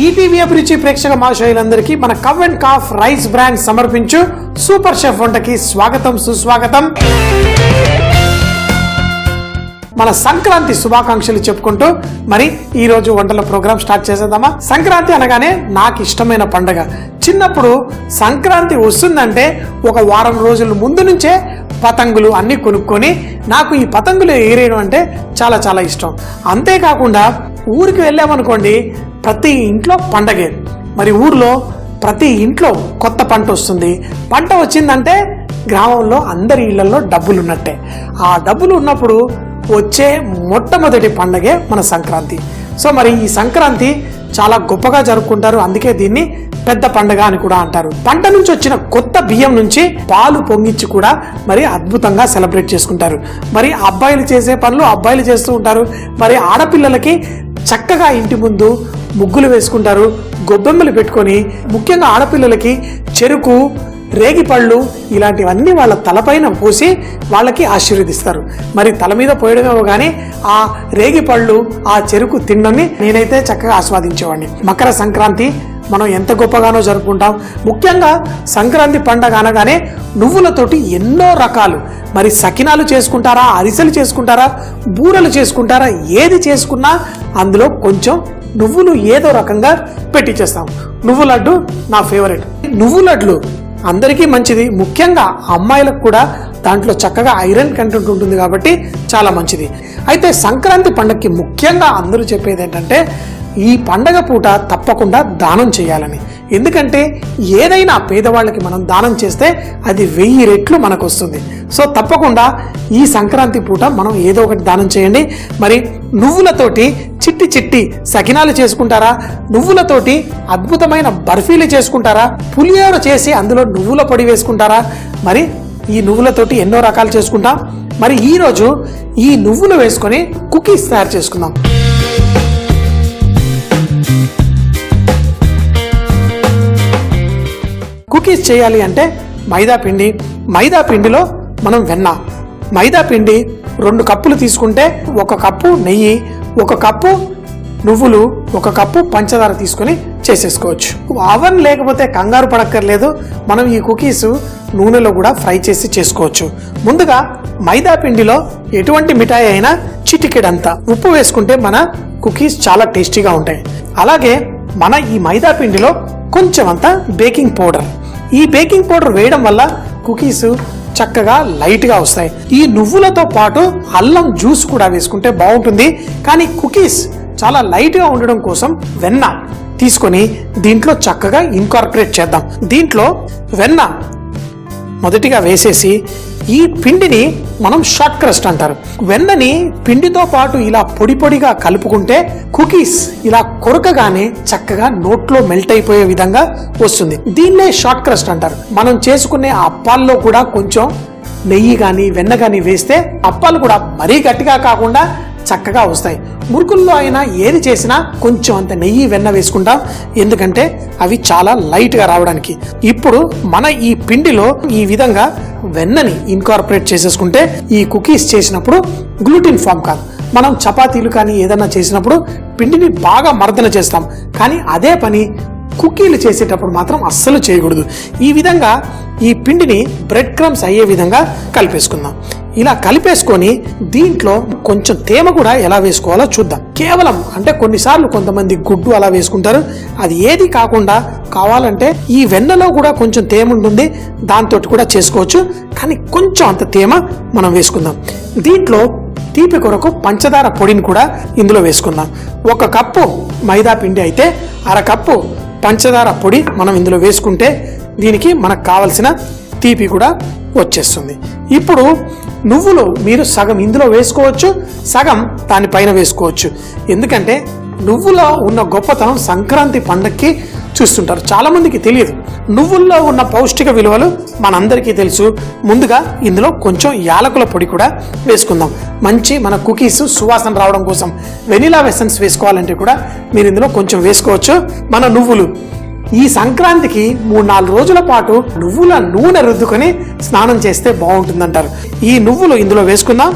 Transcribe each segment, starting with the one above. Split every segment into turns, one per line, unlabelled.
ETV అభిరుచి ప్రేక్షక మహాశయులందరికీ మన cow and calf rice brand సమర్పించు సూపర్ షెఫ్ వంటకి స్వాగతం సుస్వాగతం. మన సంక్రాంతి శుభాకాంక్షలు చెప్పుకుంటూ మరి ఈ రోజు వంటల ప్రోగ్రామ్ స్టార్ట్ చేసేద్దామా. సంక్రాంతి అనగానే నాకు ఇష్టమైన పండగ. చిన్నప్పుడు సంక్రాంతి వస్తుందంటే ఒక వారం రోజుల ముందు నుంచే పతంగులు అన్ని కొనుక్కొని నాకు ఈ పతంగులు ఎగిరేయడం అంటే చాలా చాలా ఇష్టం. అంతేకాకుండా ఊరికి వెళ్ళామనుకోండి, ప్రతి ఇంట్లో పండగే. మరి ఊర్లో ప్రతి ఇంట్లో కొత్త పంట వస్తుంది. పంట వచ్చిందంటే గ్రామంలో అందరి ఇళ్లలో డబ్బులు ఉన్నట్టే. ఆ డబ్బులు ఉన్నప్పుడు వచ్చే మొట్టమొదటి పండగే మన సంక్రాంతి. సో మరి ఈ సంక్రాంతి చాలా గొప్పగా జరుపుకుంటారు. అందుకే దీన్ని పెద్ద పండగ అని కూడా అంటారు. పంట నుంచి వచ్చిన కొత్త బియ్యం నుంచి పాలు పొంగిచ్చి కూడా మరి అద్భుతంగా సెలబ్రేట్ చేసుకుంటారు. మరి అబ్బాయిలు చేసే పనులు అబ్బాయిలు చేస్తూ ఉంటారు. మరి ఆడపిల్లలకి చక్కగా ఇంటి ముందు ముగ్గులు వేసుకుంటారు, గొబ్బెమ్మలు పెట్టుకొని, ముఖ్యంగా ఆడపిల్లలకి చెరుకు, రేగిపళ్ళు ఇలాంటివన్నీ వాళ్ళ తలపైన పోసి వాళ్ళకి ఆశీర్వదిస్తారు. మరి తల మీద పోయడమేమో కానీ ఆ రేగిపళ్ళు, ఆ చెరుకు తినడాన్ని నేనైతే చక్కగా ఆస్వాదించేవాడిని. మకర సంక్రాంతి మనం ఎంత గొప్పగానో జరుపుకుంటాం. ముఖ్యంగా సంక్రాంతి పండగ అనగానే నువ్వులతోటి ఎన్నో రకాలు, మరి సకినాలు చేసుకుంటారా, అరిసెలు చేసుకుంటారా, బూరెలు చేసుకుంటారా, ఏది చేసుకున్నా అందులో కొంచెం నువ్వులు ఏదో రకంగా పెట్టి చేస్తాం. నువ్వు లడ్డు నా ఫేవరెట్. నువ్వు లడ్లు అందరికీ మంచిది. ముఖ్యంగా అమ్మాయిలకు కూడా దాంట్లో చక్కగా ఐరన్ కంటెంట్ ఉంటుంది కాబట్టి చాలా మంచిది. అయితే సంక్రాంతి పండగకి ముఖ్యంగా అందరూ చెప్పేది ఏంటంటే ఈ పండగ పూట తప్పకుండా దానం చేయాలని. ఎందుకంటే ఏదైనా పేదవాళ్ళకి మనం దానం చేస్తే అది 1000 రెట్లు మనకు వస్తుంది. సో తప్పకుండా ఈ సంక్రాంతి పూట మనం ఏదో ఒకటి దానం చేయండి. మరి నువ్వులతోటి చిట్టి చిట్టి సకినాలు చేసుకుంటారా, నువ్వులతోటి అద్భుతమైన బర్ఫీలు చేసుకుంటారా, పులిహోర చేసి అందులో నువ్వుల పొడి వేసుకుంటారా, మరి ఈ నువ్వులతోటి ఎన్నో రకాలు చేసుకుంటాం. మరి ఈరోజు ఈ నువ్వులు వేసుకొని కుకీస్ తయారు చేసుకుందాం. కుకీస్ చేయాలి అంటే మైదా పిండిలో మనం వెన్న, మైదా పిండి 2 కప్పులు తీసుకుంటే 1 కప్పు నెయ్యి, 1 కప్పు నువ్వులు, 1 కప్పు పంచదార తీసుకొని చేసేసుకోవచ్చు. అవన్ లేకపోతే కంగారు పడక్కర్లేదు. మనం ఈ కుకీస్ నూనెలో కూడా ఫ్రై చేసి చేసుకోవచ్చు. ముందుగా మైదా పిండిలో ఎటువంటి మిఠాయి అయినా చిటికెడంత ఉప్పు వేసుకుంటే మన కుకీస్ చాలా టేస్టీగా ఉంటాయి. అలాగే మన ఈ మైదా పిండిలో కొంచెం అంత బేకింగ్ పౌడర్, ఈ బేకింగ్ పౌడర్ వేయడం వల్ల కుకీస్ చక్కగా లైట్ గా వస్తాయి. ఈ నువ్వులతో పాటు అల్లం జ్యూస్ కూడా వేసుకుంటే బాగుంటుంది. కానీ కుకీస్ చాలా లైట్ గా ఉండడం కోసం వెన్న తీసుకొని దీంట్లో చక్కగా ఇన్కార్పొరేట్ చేద్దాం. దీంట్లో వెన్న మొదటిగా వేసేసి ఈ పిండిని మనం షార్ట్ క్రస్ట్ అంటారు. వెన్నని పిండితో పాటు ఇలా పొడి పొడిగా కలుపుకుంటే కుకీస్ ఇలా కొరకగానే చక్కగా నోట్లో మెల్ట్ అయిపోయే విధంగా వస్తుంది. దీన్నే షార్ట్ క్రస్ట్ అంటారు. మనం చేసుకునే అప్పాల్లో కూడా కొంచెం నెయ్యి కానీ వెన్న కానీ వేస్తే అప్పాలు కూడా మరీ గట్టిగా కాకుండా చక్కగా వస్తాయి. మురుకుల్లో అయినా ఏది చేసినా కొంచెం అంత నెయ్యి వెన్న వేసుకుంటాం, ఎందుకంటే అవి చాలా లైట్ గా రావడానికి. ఇప్పుడు మన ఈ పిండిలో ఈ విధంగా వెన్నని ఇన్కార్పొరేట్ చేసేసుకుంటే ఈ కుకీస్ చేసినప్పుడు గ్లూటిన్ ఫామ్ కాదు. మనం చపాతీలు కానీ ఏదన్నా చేసినప్పుడు పిండిని బాగా మర్దన చేస్తాం, కానీ అదే పని కుకీలు చేసేటప్పుడు మాత్రం అస్సలు చేయకూడదు. ఈ విధంగా ఈ పిండిని బ్రెడ్ క్రమ్స్ అయ్యే విధంగా కలిపేసుకుందాం. ఇలా కలిపేసుకొని దీంట్లో కొంచెం తేమ కూడా ఎలా వేసుకోవాలో చూద్దాం. కేవలం అంటే కొన్నిసార్లు కొంతమంది గుడ్డు అలా వేసుకుంటారు. అది ఏది కాకుండా కావాలంటే ఈ వెన్నలో కూడా కొంచెం తేమ ఉంటుంది, దాంతో కూడా చేసుకోవచ్చు. కానీ కొంచెం అంత తేమ మనం వేసుకుందాం. దీంట్లో తీపి కొరకు పంచదార పొడిని కూడా ఇందులో వేసుకుందాం. 1 కప్పు మైదా పిండి అయితే 1/2 కప్పు పంచదార పొడి మనం ఇందులో వేసుకుంటే దీనికి మనకు కావలసిన తీపి కూడా వచ్చేస్తుంది. ఇప్పుడు నువ్వులు మీరు సగం ఇందులో వేసుకోవచ్చు, సగం దానిపైన వేసుకోవచ్చు. ఎందుకంటే నువ్వులో ఉన్న గొప్పతనం సంక్రాంతి పండగకి చూస్తుంటారు, చాలా మందికి తెలియదు. నువ్వుల్లో ఉన్న పౌష్టిక విలువలు మనందరికీ తెలుసు. ముందుగా ఇందులో కొంచెం యాలకుల పొడి కూడా వేసుకుందాం. మంచి మన కుకీస్ సువాసన రావడం కోసం వెనిలా ఎసెన్స్ వేసుకోవాలంటే కూడా మీరు ఇందులో కొంచెం వేసుకోవచ్చు. మన నువ్వులు ఈ సంక్రాంతికి 3-4 రోజుల పాటు నువ్వుల నూనె రుద్దుకొని స్నానం చేస్తే బాగుంటుందంటారు. ఈ నువ్వులు ఇందులో వేసుకుందాం.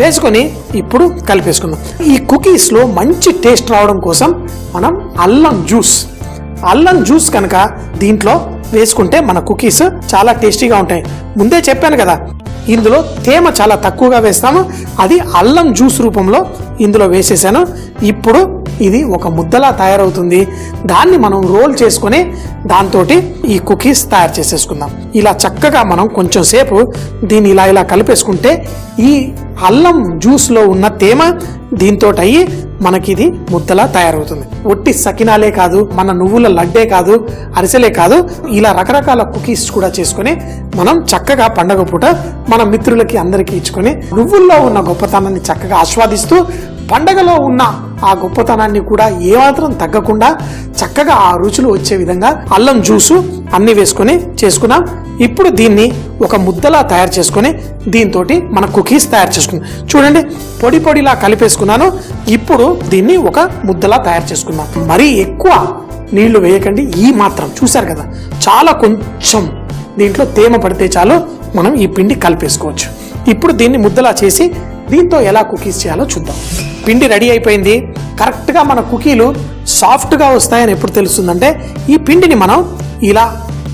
వేసుకొని ఇప్పుడు కలిపేసుకుందాం. ఈ కుకీస్లో మంచి టేస్ట్ రావడం కోసం మనం అల్లం జ్యూస్ కనుక దీంట్లో వేసుకుంటే మన కుకీస్ చాలా టేస్టీగా ఉంటాయి. ముందే చెప్పాను కదా, ఇందులో తేమ చాలా తక్కువగా వేస్తాము. అది అల్లం జ్యూస్ రూపంలో ఇందులో వేసేసాను. ఇప్పుడు ఇది ఒక ముద్దలా తయారవుతుంది. దాన్ని మనం రోల్ చేసుకొని దాంతో ఈ కుకీస్ తయారు చేసేసుకుందాం. ఇలా చక్కగా మనం కొంచెం సేపు దీన్ని ఇలా కలిపేసుకుంటే ఈ అల్లం జ్యూస్లో ఉన్న తేమ దీంతో అయ్యి మనకి ఇది ముద్దలా తయారవుతుంది. ఒట్టి సకినాలే కాదు, మన నువ్వుల లడ్డే కాదు, అరిసెలే కాదు, ఇలా రకరకాల కుకీస్ కూడా చేసుకుని మనం చక్కగా పండగ పూట మన మిత్రులకి అందరికీ ఇచ్చుకొని నువ్వుల్లో ఉన్న గొప్పతనాన్ని చక్కగా ఆస్వాదిస్తూ పండగలో ఉన్న ఆ గొప్పతనాన్ని కూడా ఏమాత్రం తగ్గకుండా చక్కగా ఆ రుచులు వచ్చే విధంగా అల్లం జ్యూసు అన్ని వేసుకొని చేసుకున్నాం. ఇప్పుడు దీన్ని ఒక ముద్దలా తయారు చేసుకొని దీంతో మన కుకీస్ తయారు చేసుకుందాం. చూడండి, పొడిలా కలిపేసుకున్నాను. ఇప్పుడు దీన్ని ఒక ముద్దలా తయారు చేసుకుందాం. మరీ ఎక్కువ నీళ్లు వేయకండి, ఈ మాత్రం. చూసారు కదా, చాలా కొంచెం దీంట్లో తేమ పడితే చాలు మనం ఈ పిండి కలిపేసుకోవచ్చు. ఇప్పుడు దీన్ని ముద్దలా చేసి దీంతో ఎలా కుకీస్ చేయాలో చూద్దాం. పిండి రెడీ అయిపోయింది. కరెక్ట్గా మన కుకీలు సాఫ్ట్గా వస్తాయని ఎప్పుడు తెలుస్తుందంటే ఈ పిండిని మనం ఇలా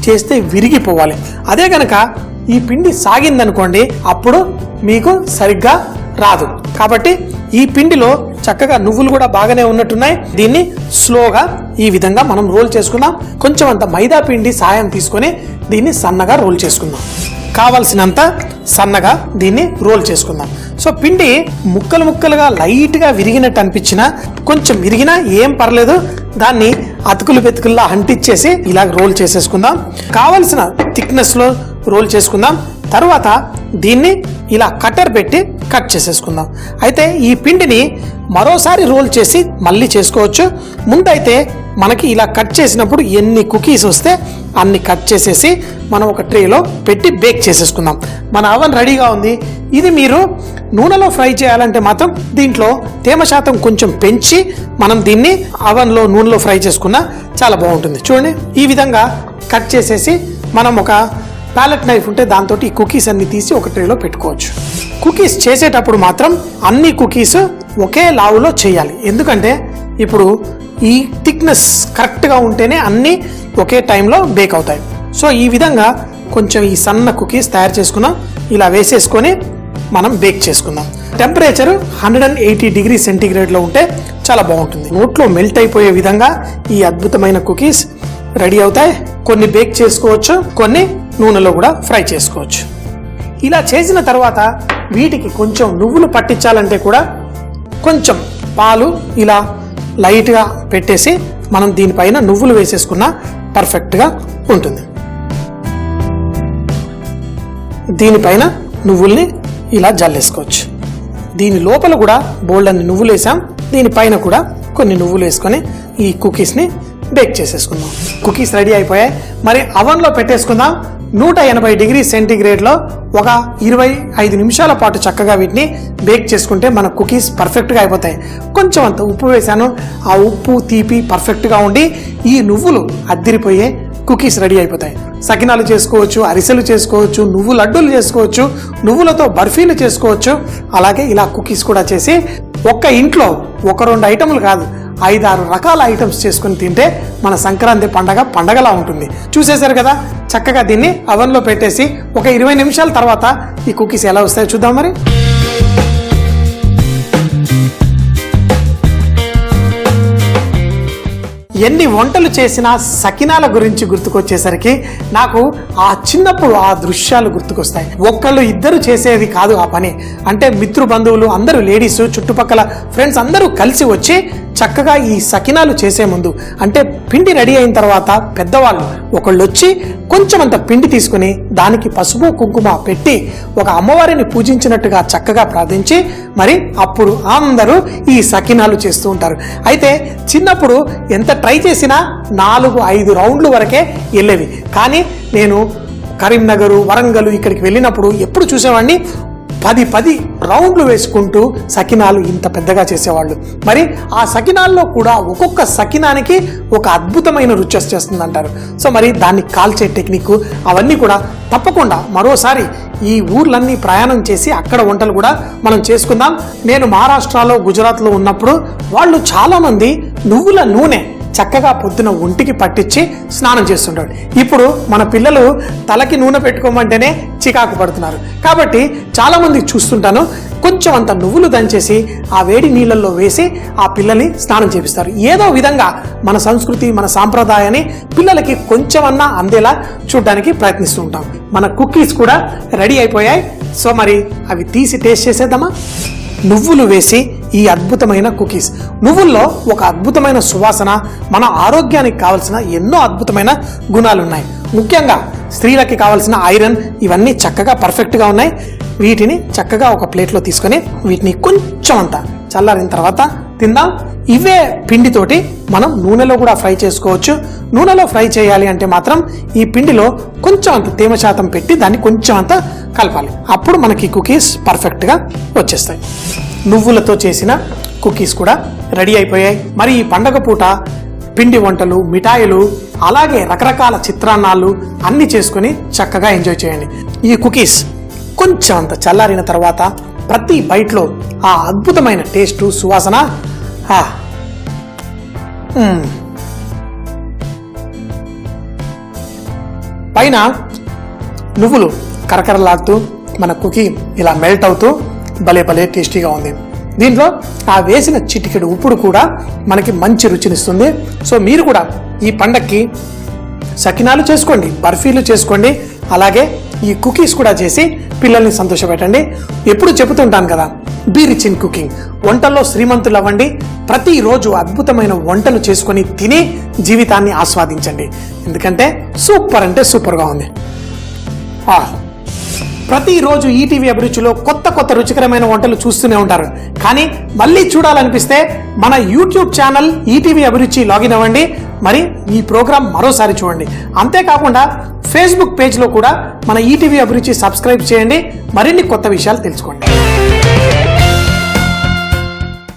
చేస్తే విరిగిపోవాలి. అదే గనక ఈ పిండి సాగిందనుకోండి అప్పుడు మీకు సరిగ్గా రాదు. కాబట్టి ఈ పిండిలో చక్కగా నువ్వులు కూడా బాగానే ఉన్నట్టున్నాయి. దీన్ని స్లోగా ఈ విధంగా మనం రోల్ చేసుకుందాం. కొంచెం అంత మైదా పిండి సాయం తీసుకొని దీన్ని సన్నగా రోల్ చేసుకుందాం. కావలసినంత సన్నగా దీన్ని రోల్ చేసుకుందాం. సో పిండి ముక్కలుగా లైట్గా విరిగినట్టు అనిపించినా, కొంచెం విరిగినా ఏం పర్లేదు, దాన్ని అతుకుల్లా అంటించేసి ఇలా రోల్ చేసేసుకుందాం. కావలసిన థిక్నెస్లో రోల్ చేసుకుందాం. తర్వాత దీన్ని ఇలా కట్టర్ పెట్టి కట్ చేసేసుకుందాం. అయితే ఈ పిండిని మరోసారి రోల్ చేసి మళ్ళీ చేసుకోవచ్చు. ముందైతే మనకి ఇలా కట్ చేసినప్పుడు ఎన్ని కుకీస్ వస్తే అన్ని కట్ చేసేసి మనం ఒక ట్రేలో పెట్టి బేక్ చేసేసుకుందాం. మన అవన్ రెడీగా ఉంది. ఇది మీరు నూనెలో ఫ్రై చేయాలంటే మాత్రం దీంట్లో తేమ శాతం కొంచెం పెంచి మనం దీన్ని అవన్లో నూనెలో ఫ్రై చేసుకున్నా చాలా బాగుంటుంది. చూడండి, ఈ విధంగా కట్ చేసేసి మనం ఒక ప్యాలెట్ నైఫ్ ఉంటే దాంతో ఈ కుకీస్ అన్ని తీసి ఒక ట్రేలో పెట్టుకోవచ్చు. కుకీస్ చేసేటప్పుడు మాత్రం అన్ని కుకీస్ ఒకే లావులో చేయాలి. ఎందుకంటే ఇప్పుడు ఈ థిక్నెస్ కరెక్ట్గా ఉంటేనే అన్నీ ఒకే టైంలో బేక్ అవుతాయి. సో ఈ విధంగా కొంచెం ఈ సన్న కుకీస్ తయారు చేసుకున్నాం. ఇలా వేసేసుకొని మనం బేక్ చేసుకుందాం. టెంపరేచర్ 180 డిగ్రీ సెంటీగ్రేడ్లో ఉంటే చాలా బాగుంటుంది. నోట్లో మెల్ట్ అయిపోయే విధంగా ఈ అద్భుతమైన కుకీస్ రెడీ అవుతాయి. కొన్ని బేక్ చేసుకోవచ్చు, కొన్ని నూనెలో కూడా ఫ్రై చేసుకోవచ్చు. ఇలా చేసిన తర్వాత వీటికి కొంచెం నువ్వులు పట్టించాలంటే కూడా కొంచెం పాలు ఇలా లైట్గా పెట్టేసి మనం దీనిపైన నువ్వులు వేసేసుకున్నా పర్ఫెక్ట్గా ఉంటుంది. దీనిపైన నువ్వుల్ని ఇలా జల్లేసుకోవచ్చు. దీని లోపల కూడా బోల్డ్ అన్ని నువ్వులు వేసాం. దీనిపైన కూడా కొన్ని నువ్వులు వేసుకొని ఈ కుకీస్ని బేక్ చేసేసుకుందాం. కుకీస్ రెడీ అయిపోయాయి. మరి అవన్లో పెట్టేసుకుందాం. 180 డిగ్రీ సెంటీగ్రేడ్లో ఒక 25 నిమిషాల పాటు చక్కగా వీటిని బేక్ చేసుకుంటే మన కుకీస్ పర్ఫెక్ట్గా అయిపోతాయి. కొంచెం అంత ఉప్పు వేసాను. ఆ ఉప్పు తీపి పర్ఫెక్ట్గా ఉండి ఈ నువ్వులు అద్దిరిపోయే కుకీస్ రెడీ అయిపోతాయి. సకినాలు చేసుకోవచ్చు, అరిసెలు చేసుకోవచ్చు, నువ్వు లడ్డూలు చేసుకోవచ్చు, నువ్వులతో బర్ఫీలు చేసుకోవచ్చు. అలాగే ఇలా కుకీస్ కూడా చేసి ఒక్క ఇంట్లో 1-2 ఐటమ్లు కాదు 5-6 రకాల ఐటమ్స్ చేసుకుని తింటే మన సంక్రాంతి పండగలా ఉంటుంది. చూసేశారు కదా, చక్కగా దీన్ని అవన్లో పెట్టేసి ఒక 20 నిమిషాల తర్వాత ఈ కుకీస్ ఎలా వస్తాయో చూద్దాం. మరి ఎన్ని వంటలు చేసినా సకినాల గురించి గుర్తుకొచ్చేసరికి నాకు ఆ చిన్నప్పుడు ఆ దృశ్యాలు గుర్తుకొస్తాయి. ఒక్కళ్ళు ఇద్దరు చేసేది కాదు ఆ పని. అంటే మిత్రు బంధువులు అందరూ, లేడీస్, చుట్టుపక్కల ఫ్రెండ్స్ అందరూ కలిసి వచ్చి చక్కగా ఈ సకినాలు చేసే ముందు, అంటే పిండి రెడీ అయిన తర్వాత పెద్దవాళ్ళు ఒకళ్ళు వచ్చి కొంచెం అంత పిండి తీసుకుని దానికి పసుపు కుంకుమ పెట్టి ఒక అమ్మవారిని పూజించినట్టుగా చక్కగా ప్రార్థించి మరి అప్పుడు అందరూ ఈ సకినాలు చేస్తూ ఉంటారు. అయితే చిన్నప్పుడు ఎంత ట్రై చేసినా 4-5 రౌండ్లు వరకే వెళ్ళేవి. కానీ నేను కరీంనగర్, వరంగల్ ఇక్కడికి వెళ్ళినప్పుడు ఎప్పుడు చూసేవాడిని 10 రౌండ్లు వేసుకుంటూ సకినాలు ఇంత పెద్దగా చేసేవాళ్ళు. మరి ఆ సకినాల్లో కూడా ఒక్కొక్క సకినానికి ఒక అద్భుతమైన రుచి వచ్చేస్తుంది అంటారు. సో మరి దాన్ని కాల్చే టెక్నిక్ అవన్నీ కూడా తప్పకుండా మరోసారి ఈ ఊర్లన్నీ ప్రయాణం చేసి అక్కడ వంటలు కూడా మనం చేసుకుందాం. నేను మహారాష్ట్రలో, గుజరాత్లో ఉన్నప్పుడు వాళ్ళు చాలామంది నువ్వుల నూనె చక్కగా పొద్దున ఒంటికి పట్టించి స్నానం చేస్తుంటాడు. ఇప్పుడు మన పిల్లలు తలకి నూనె పెట్టుకోమంటేనే చికాకు పడుతున్నారు. కాబట్టి చాలామంది చూస్తుంటాను కొంచెం అంత నువ్వులు దంచేసి ఆ వేడి నీళ్ళల్లో వేసి ఆ పిల్లల్ని స్నానం చేపిస్తారు. ఏదో విధంగా మన సంస్కృతి, మన సాంప్రదాయాన్ని పిల్లలకి కొంచెమన్నా అందేలా చూడడానికి ప్రయత్నిస్తూ ఉంటాం. మన కుకీస్ కూడా రెడీ అయిపోయాయి. సో మరి అవి తీసి టేస్ట్ చేసేద్దామా? నువ్వులు వేసి ఈ అద్భుతమైన కుకీస్. నువ్వుల్లో ఒక అద్భుతమైన సువాసన, మన ఆరోగ్యానికి కావలసిన ఎన్నో అద్భుతమైన గుణాలు ఉన్నాయి. ముఖ్యంగా స్త్రీలకి కావాల్సిన ఐరన్ ఇవన్నీ చక్కగా పర్ఫెక్ట్గా ఉన్నాయి. వీటిని చక్కగా ఒక ప్లేట్లో తీసుకొని వీటిని కొంచెం అంత చల్లారిన తర్వాత తిందాం. ఇవే పిండితోటి మనం నూనెలో కూడా ఫ్రై చేసుకోవచ్చు. నూనెలో ఫ్రై చేయాలి అంటే మాత్రం ఈ పిండిలో కొంచెం అంత తేమ శాతం పెట్టి దాన్ని కొంచెం అంత కలపాలి. అప్పుడు మనకి కుకీస్ పర్ఫెక్ట్గా వచ్చేస్తాయి. నువ్వులతో చేసిన కుకీస్ కూడా రెడీ అయిపోయాయి. మరి ఈ పండగ పూట పిండి వంటలు, మిఠాయిలు, అలాగే రకరకాల చిత్రాన్నాలు అన్ని చేసుకుని చక్కగా ఎంజాయ్ చేయండి. ఈ కుకీస్ కొంచెం అంత చల్లారిన తర్వాత ప్రతి బైట్లో ఆ అద్భుతమైన టేస్టు, సువాసన పైన నువ్వులు కరకరలాడుతూ మన కుకీ ఇలా మెల్ట్ అవుతూ భలే భలే టేస్టీగా ఉంది. దీంట్లో ఆ వేసిన చిటికెడు ఉప్పుడు కూడా మనకి మంచి రుచినిస్తుంది. సో మీరు కూడా ఈ పండక్కి సకినాలు చేసుకోండి, బర్ఫీలు చేసుకోండి, అలాగే ఈ కుకీస్ కూడా చేసి పిల్లల్ని సంతోషపెట్టండి. ఎప్పుడు చెబుతుంటాను కదా, బీ రిచ్ ఇన్ కుకింగ్. వంటల్లో శ్రీమంతులు అవ్వండి. ప్రతిరోజు అద్భుతమైన వంటలు చేసుకొని తిని జీవితాన్ని ఆస్వాదించండి. ఎందుకంటే సూపర్ అంటే సూపర్గా ఉంది. ప్రతిరోజు ఈటీవీ అభిరుచిలో కొత్త కొత్త రుచికరమైన వంటలు చూస్తూనే ఉంటారు. కానీ మళ్ళీ చూడాలనిపిస్తే మన యూట్యూబ్ ఛానల్ ఈటీవీ అభిరుచి లాగిన్ అవ్వండి. మరి ఈ ప్రోగ్రాం మరోసారి చూడండి. అంతేకాకుండా ఫేస్బుక్ పేజ్లో కూడా మన ఈటీవీ అభిరుచి సబ్స్క్రైబ్ చేయండి. మరిన్ని కొత్త విషయాలు తెలుసుకోండి.